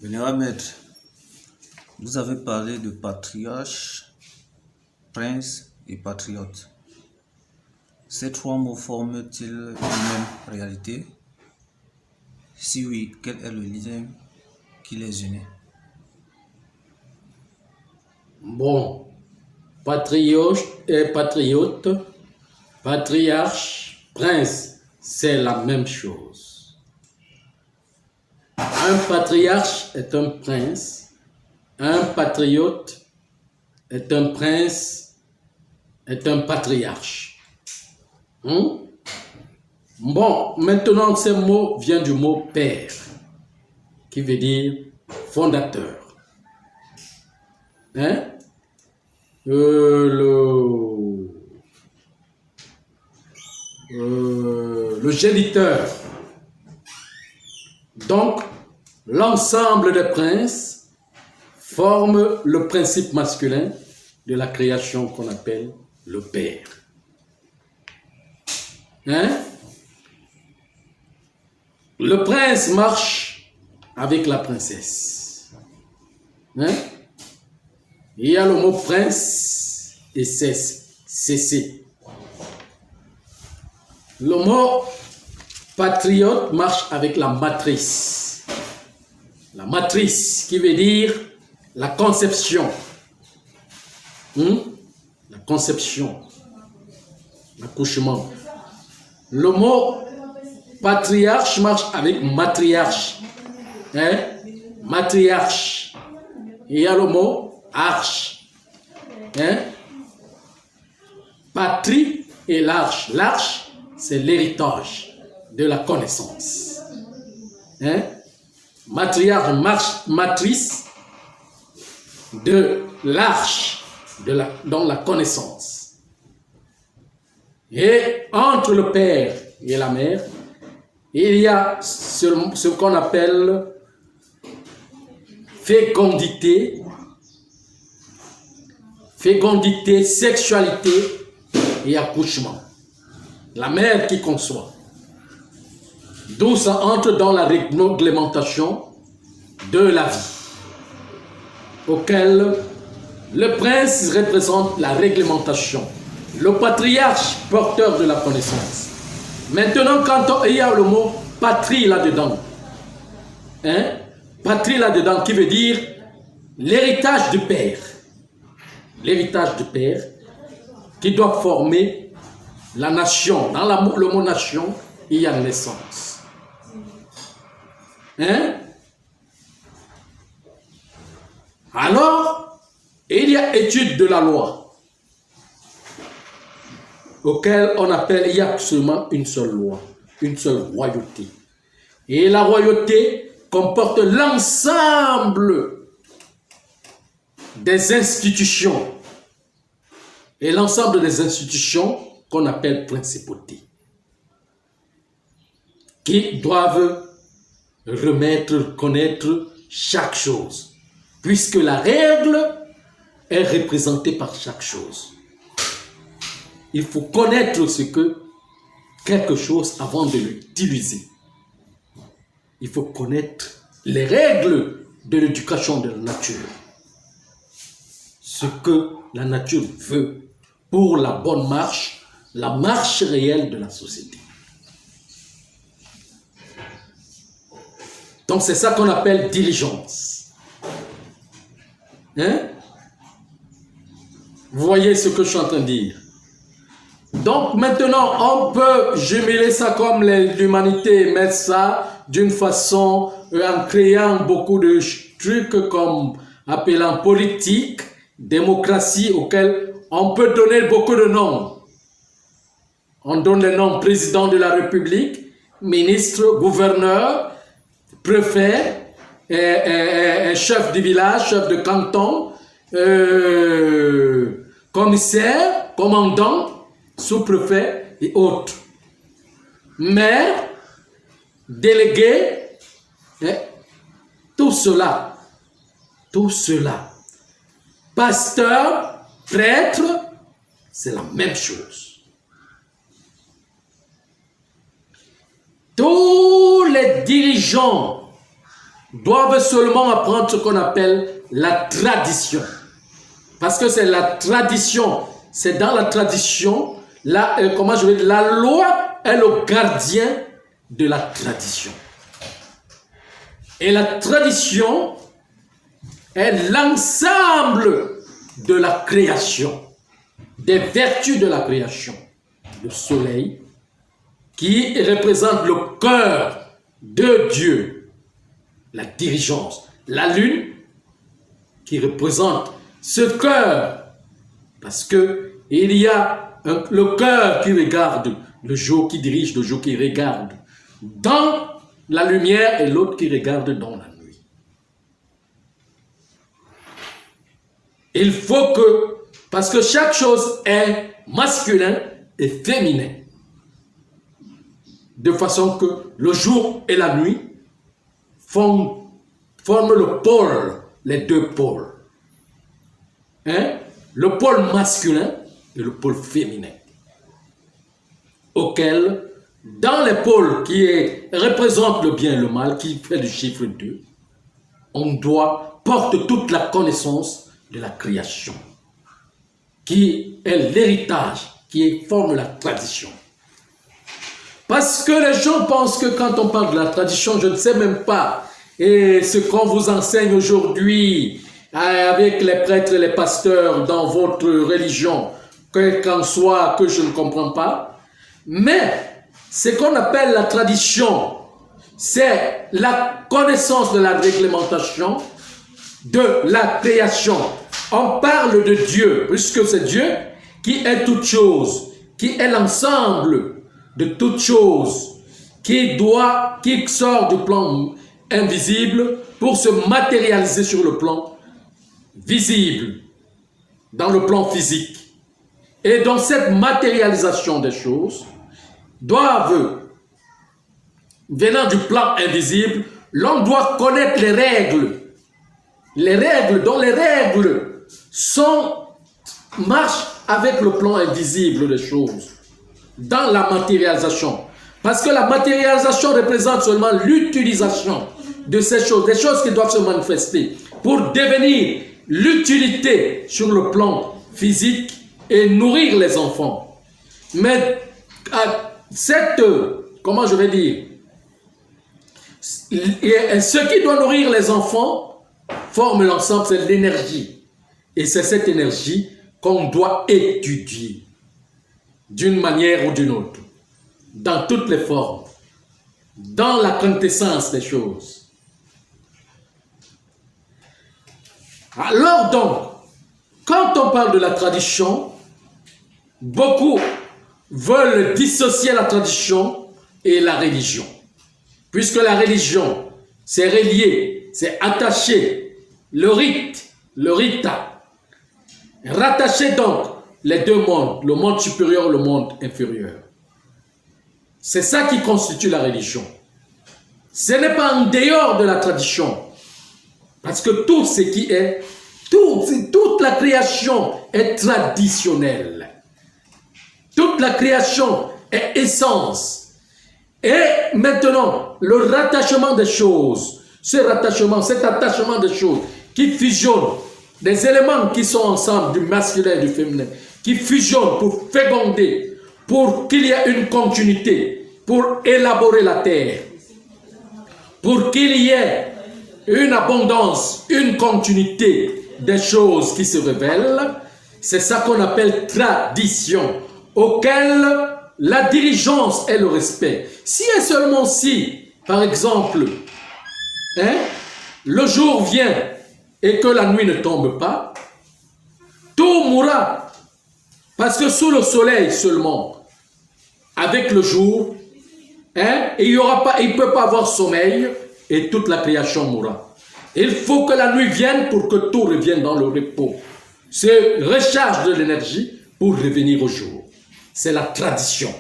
Vénérable maître, vous avez parlé de patriarche, prince et patriote. Ces trois mots forment-ils une même réalité? Si oui, quel est le lien qui les unit? Bon, patriote et patriote, patriarche, prince, c'est la même chose. Un patriarche est un prince, un patriote est un prince, est un patriarche. Bon, maintenant, ce mot vient du mot père, qui veut dire fondateur. Le géniteur. Donc, l'ensemble des princes forme le principe masculin de la création qu'on appelle le père. Le prince marche avec la princesse. Il y a le mot prince et cesser. Le mot patriote marche avec la matrice. La matrice qui veut dire la conception. La conception. L'accouchement. Le mot patriarche marche avec matriarche. Matriarche. Il y a le mot arche. Patrie et l'arche. L'arche, c'est l'héritage de la connaissance. Matriarche, matrice de l'arche, dans la connaissance. Et entre le père et la mère, il y a ce qu'on appelle fécondité, sexualité et accouchement. La mère qui conçoit. D'où ça entre dans la réglementation de la vie, auquel le prince représente la réglementation, le patriarche porteur de la connaissance. Maintenant, quand il y a le mot patrie là-dedans, patrie là-dedans qui veut dire l'héritage du père. L'héritage du père qui doit former la nation. Dans le mot nation, il y a naissance. Alors, il y a étude de la loi, auquel on appelle, il y a seulement une seule loi, une seule royauté. Et la royauté comporte l'ensemble des institutions. Et l'ensemble des institutions qu'on appelle principautés, qui doivent connaître chaque chose, puisque la règle est représentée par chaque chose. Il faut connaître quelque chose avant de l'utiliser. Il faut connaître les règles de l'éducation de la nature. Ce que la nature veut pour la bonne marche, la marche réelle de la société. Donc c'est ça qu'on appelle diligence. Vous voyez ce que je suis en train de dire? Donc maintenant, on peut jumeler ça comme l'humanité, mettre ça d'une façon, en créant beaucoup de trucs comme appelant politique, démocratie, auquel on peut donner beaucoup de noms. On donne les noms président de la République, ministre, gouverneur, préfet, chef de village, chef de canton, commissaire, commandant, sous-préfet et autres. Maire, délégué, tout cela, pasteur, prêtre, c'est la même chose. Tous les dirigeants doivent seulement apprendre ce qu'on appelle la tradition. Parce que c'est la tradition, c'est dans la tradition, la loi est le gardien de la tradition. Et la tradition est l'ensemble de la création, des vertus de la création. Le soleil, qui représente le cœur de Dieu, la dirigeance. La lune, qui représente ce cœur, parce que il y a le cœur qui regarde, le jour qui dirige, le jour qui regarde dans la lumière et l'autre qui regarde dans la nuit. Il faut que, parce que chaque chose est masculin et féminin, de façon que le jour et la nuit forment le pôle, les deux pôles. Le pôle masculin et le pôle féminin. Auquel, dans les pôles qui représentent le bien et le mal, qui fait du chiffre 2, on porte toute la connaissance de la création, qui est l'héritage, qui forme la tradition. Parce que les gens pensent que quand on parle de la tradition, je ne sais même pas, et ce qu'on vous enseigne aujourd'hui, avec les prêtres et les pasteurs dans votre religion, quel qu'en soit, que je ne comprends pas, mais ce qu'on appelle la tradition, c'est la connaissance de la réglementation, de la création. On parle de Dieu, puisque c'est Dieu qui est toute chose, qui est l'ensemble de toute chose, qui sort du plan invisible pour se matérialiser sur le plan visible, dans le plan physique. Et dans cette matérialisation des choses, venant du plan invisible, l'homme doit connaître les règles. Les règles marchent avec le plan invisible des choses, dans la matérialisation. Parce que la matérialisation représente seulement l'utilisation de ces choses, des choses qui doivent se manifester pour devenir l'utilité sur le plan physique et nourrir les enfants. Mais ce qui doit nourrir les enfants forme l'ensemble, c'est l'énergie. Et c'est cette énergie qu'on doit étudier d'une manière ou d'une autre, dans toutes les formes, dans la quintessence des choses. Alors donc, quand on parle de la tradition, beaucoup veulent dissocier la tradition et la religion. Puisque la religion, c'est relié, c'est attaché, le rita. Rattacher donc les deux mondes, le monde supérieur et le monde inférieur. C'est ça qui constitue la religion. Ce n'est pas en dehors de la tradition. Parce que tout ce qui est, toute la création est traditionnelle. Toute la création est essence. Et maintenant, le rattachement des choses, cet attachement des choses qui fusionnent, des éléments qui sont ensemble du masculin et du féminin, qui fusionnent pour féconder, pour qu'il y ait une continuité, pour élaborer la terre, pour qu'il y ait une abondance, une continuité des choses qui se révèlent. C'est ça qu'on appelle tradition, auquel la diligence est le respect. Si et seulement si, par exemple, le jour vient et que la nuit ne tombe pas, tout mourra. Parce que sous le soleil seulement, avec le jour, il ne peut pas avoir sommeil et toute la création mourra. Il faut que la nuit vienne pour que tout revienne dans le repos. C'est recharge de l'énergie pour revenir au jour. C'est la tradition.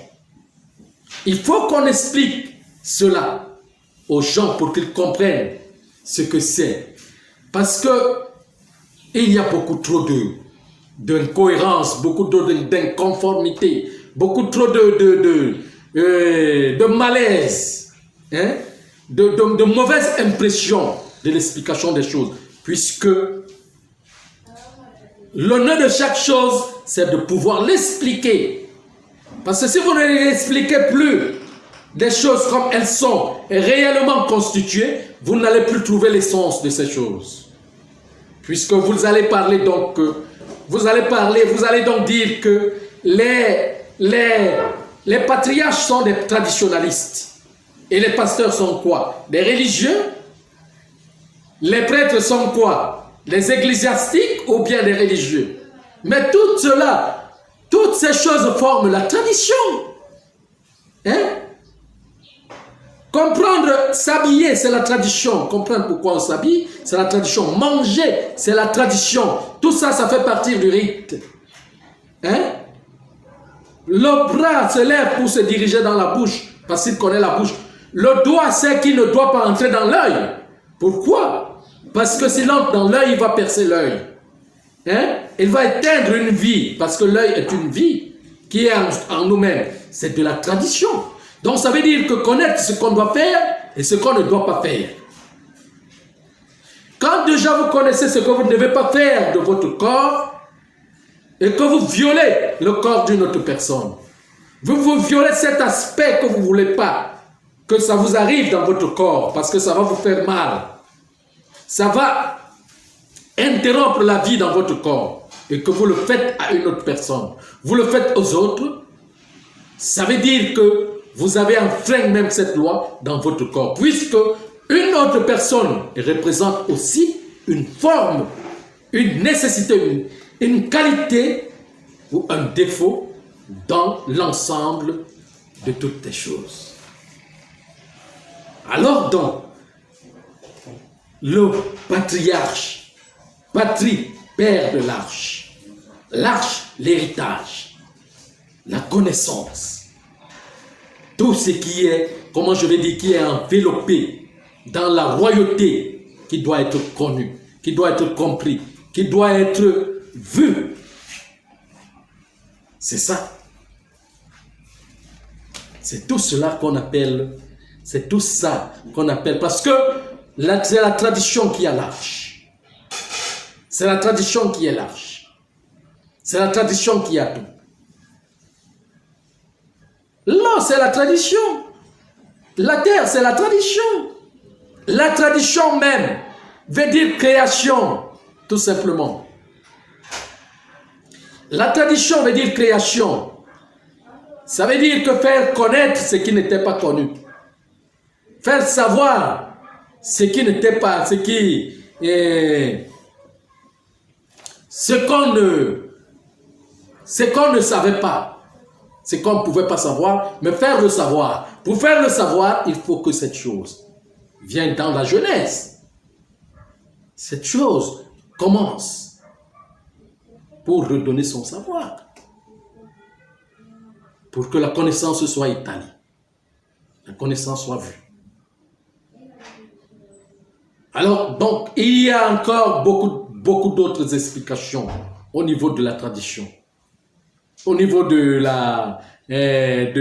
Il faut qu'on explique cela aux gens pour qu'ils comprennent ce que c'est. Parce que il y a beaucoup trop d'incohérence, beaucoup trop d'inconformité, beaucoup trop de malaise. de mauvaise impression de l'explication des choses, puisque l'honneur de chaque chose, c'est de pouvoir l'expliquer. Parce que si vous ne l'expliquez plus des choses comme elles sont et réellement constituées, vous n'allez plus trouver l'essence de ces choses. Puisque vous allez parler donc, vous allez donc dire que les patriarches sont des traditionalistes. Et les pasteurs sont quoi? Des religieux? Les prêtres sont quoi? Les ecclésiastiques ou bien des religieux? Mais tout cela, toutes ces choses forment la tradition. Hein? Comprendre, s'habiller, c'est la tradition. Comprendre pourquoi on s'habille, c'est la tradition. Manger, c'est la tradition. Tout ça, ça fait partie du rite. Hein? Le bras se lève pour se diriger dans la bouche, parce qu'il connaît la bouche. Le doigt sait qu'il ne doit pas entrer dans l'œil. Pourquoi? Parce que s'il entre dans l'œil, il va percer l'œil. Hein? Il va éteindre une vie, parce que l'œil est une vie qui est en nous-mêmes. C'est de la tradition. Donc ça veut dire que connaître ce qu'on doit faire et ce qu'on ne doit pas faire. Quand déjà vous connaissez ce que vous ne devez pas faire de votre corps et que vous violez le corps d'une autre personne, vous violez cet aspect que vous ne voulez pas que ça vous arrive dans votre corps parce que ça va vous faire mal. Ça va interrompre la vie dans votre corps et que vous le faites à une autre personne. Vous le faites aux autres. Ça veut dire que vous avez enfreint même cette loi dans votre corps, puisque une autre personne représente aussi une forme, une nécessité, une qualité ou un défaut dans l'ensemble de toutes les choses. Alors donc, le patriarche, patrie, père de l'arche, l'héritage, la connaissance, tout ce qui est, comment je vais dire, qui est enveloppé dans la royauté qui doit être connu, qui doit être compris, qui doit être vu. C'est ça. C'est tout cela qu'on appelle, c'est tout ça qu'on appelle, parce que c'est la tradition qui a l'arche. C'est la tradition qui est l'arche. C'est la tradition qui a tout. L'eau, c'est la tradition. La terre, c'est la tradition. La tradition même veut dire création, tout simplement. La tradition veut dire création. Ça veut dire que faire connaître ce qui n'était pas connu. Faire savoir ce qui n'était pas, ce qu'on ne savait pas. C'est qu'on ne pouvait pas savoir, mais faire le savoir. Pour faire le savoir, il faut que cette chose vienne dans la jeunesse. Cette chose commence pour redonner son savoir. Pour que la connaissance soit étalée. La connaissance soit vue. Alors, donc, il y a encore beaucoup d'autres explications au niveau de la tradition. Au niveau de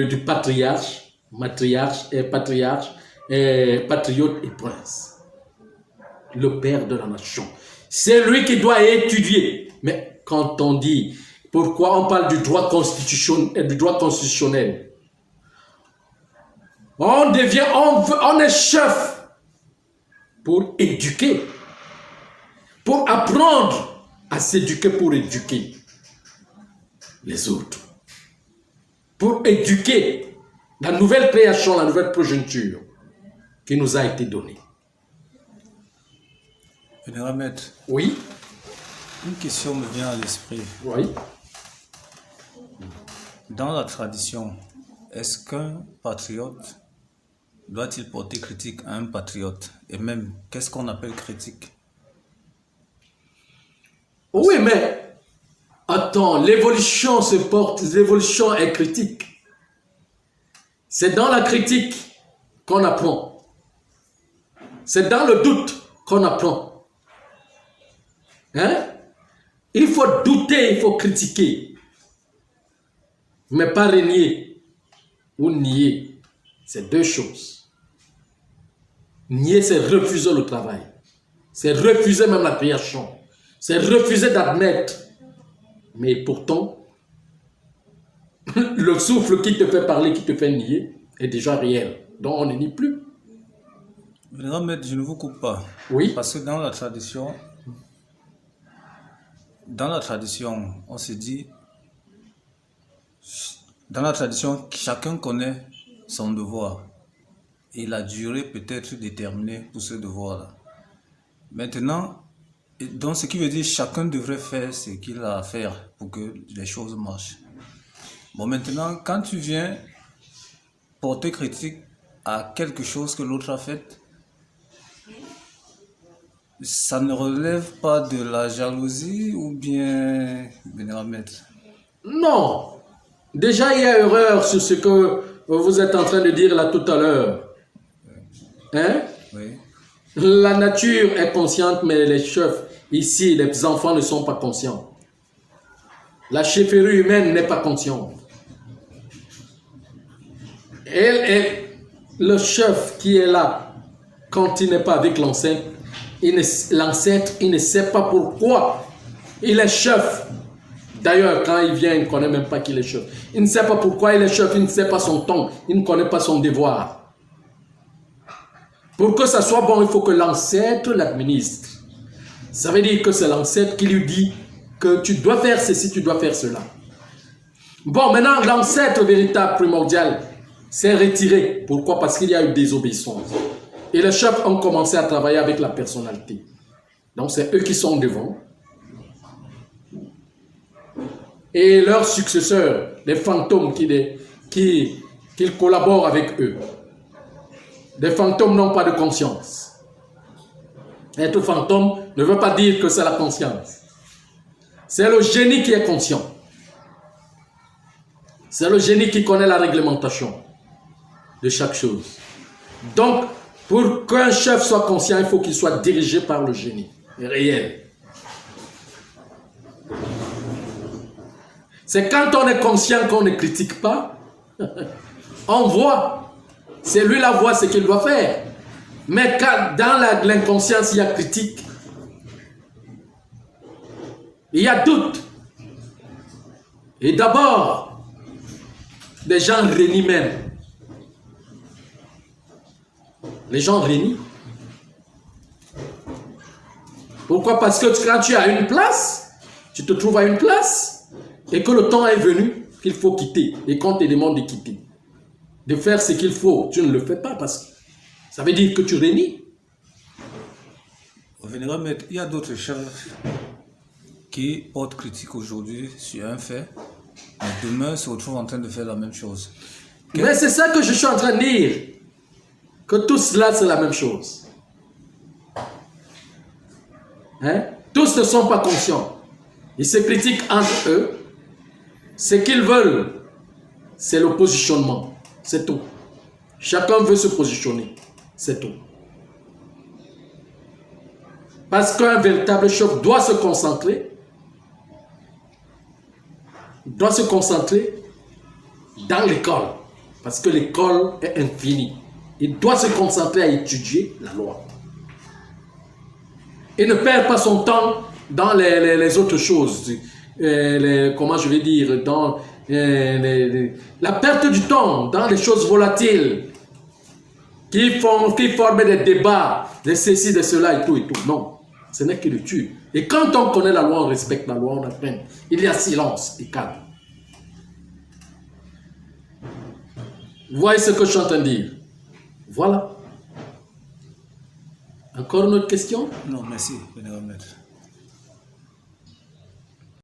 du patriarche, matriarche, patriarche, patriote et prince. Le père de la nation. C'est lui qui doit étudier. Mais quand on dit, pourquoi on parle du droit constitutionnel, on est chef pour éduquer, pour apprendre à s'éduquer pour éduquer les autres, pour éduquer la nouvelle création, la nouvelle progéniture qui nous a été donnée. Vénérable Maître, oui. Une question me vient à l'esprit. Oui. Dans la tradition, est-ce qu'un patriote doit-il porter critique à un patriote? Et même, qu'est-ce qu'on appelle critique? Oui, mais attends, l'évolution est critique. C'est dans la critique qu'on apprend. C'est dans le doute qu'on apprend. Hein? Il faut douter, il faut critiquer. Mais pas renier ou nier. C'est deux choses. Nier, c'est refuser le travail. C'est refuser même la création. C'est refuser d'admettre. Mais pourtant, le souffle qui te fait parler, qui te fait nier, est déjà réel. Donc on ne nie plus. Vénérable Maître, je ne vous coupe pas. Oui. Parce que dans la tradition, on se dit, dans la tradition, chacun connaît son devoir. Et la durée peut être déterminée pour ce devoir-là. Maintenant, donc ce qui veut dire chacun devrait faire ce qu'il a à faire pour que les choses marchent. Bon, maintenant, quand tu viens porter critique à quelque chose que l'autre a fait, ça ne relève pas de la jalousie ou bien, Vénérable Maître? Non. Déjà, il y a erreur sur ce que vous êtes en train de dire là tout à l'heure. Hein? Oui. La nature est consciente, mais les chefs, ici, les enfants ne sont pas conscients. La chefferie humaine n'est pas consciente. Le chef qui est là, quand il n'est pas avec l'ancêtre, il ne sait pas pourquoi il est chef. D'ailleurs, quand il vient, il ne connaît même pas qu'il est chef. Il ne sait pas pourquoi il est chef, il ne sait pas son temps, il ne connaît pas son devoir. Pour que ça soit bon, il faut que l'ancêtre l'administre. Ça veut dire que c'est l'ancêtre qui lui dit que tu dois faire ceci, tu dois faire cela. Bon, maintenant, l'ancêtre véritable, primordial, s'est retiré. Pourquoi? Parce qu'il y a eu désobéissance. Et les chefs ont commencé à travailler avec la personnalité. Donc, c'est eux qui sont devant. Et leurs successeurs, les fantômes qui collaborent avec eux. Les fantômes n'ont pas de conscience. Être fantôme ne veut pas dire que c'est la conscience. C'est le génie qui est conscient. C'est le génie qui connaît la réglementation de chaque chose. Donc, pour qu'un chef soit conscient, il faut qu'il soit dirigé par le génie réel. C'est quand on est conscient qu'on ne critique pas, on voit. C'est lui la voix, ce qu'il doit faire. Mais quand dans l'inconscience, il y a critique. Il y a doute. Et d'abord, les gens renient même. Les gens renient. Pourquoi? Parce que quand tu as une place, tu te trouves à une place, et que le temps est venu qu'il faut quitter, et qu'on te demande de quitter, de faire ce qu'il faut, tu ne le fais pas parce que ça veut dire que tu renies. Vénérable Maître, il y a d'autres chefs qui portent critique aujourd'hui sur un fait, mais demain se retrouvent en train de faire la même chose. Mais c'est ça que je suis en train de dire, que tout cela c'est la même chose. Hein? Tous ne sont pas conscients. Ils se critiquent entre eux. Ce qu'ils veulent, c'est le positionnement. C'est tout. Chacun veut se positionner. C'est tout. Parce qu'un véritable chef doit se concentrer. Doit se concentrer dans l'école. Parce que l'école est infinie. Il doit se concentrer à étudier la loi. Il ne perd pas son temps dans les autres choses. Comment je vais dire, dans la perte du temps, dans les choses volatiles qui forment des débats, de ceci, de cela et tout et tout. Non, ce n'est que le tue. Et quand on connaît la loi, on respecte la loi, on apprend. Il y a silence et calme. Vous voyez ce que je suis en train de dire? Voilà. Encore une autre question? Non, merci, Vénérable Maître.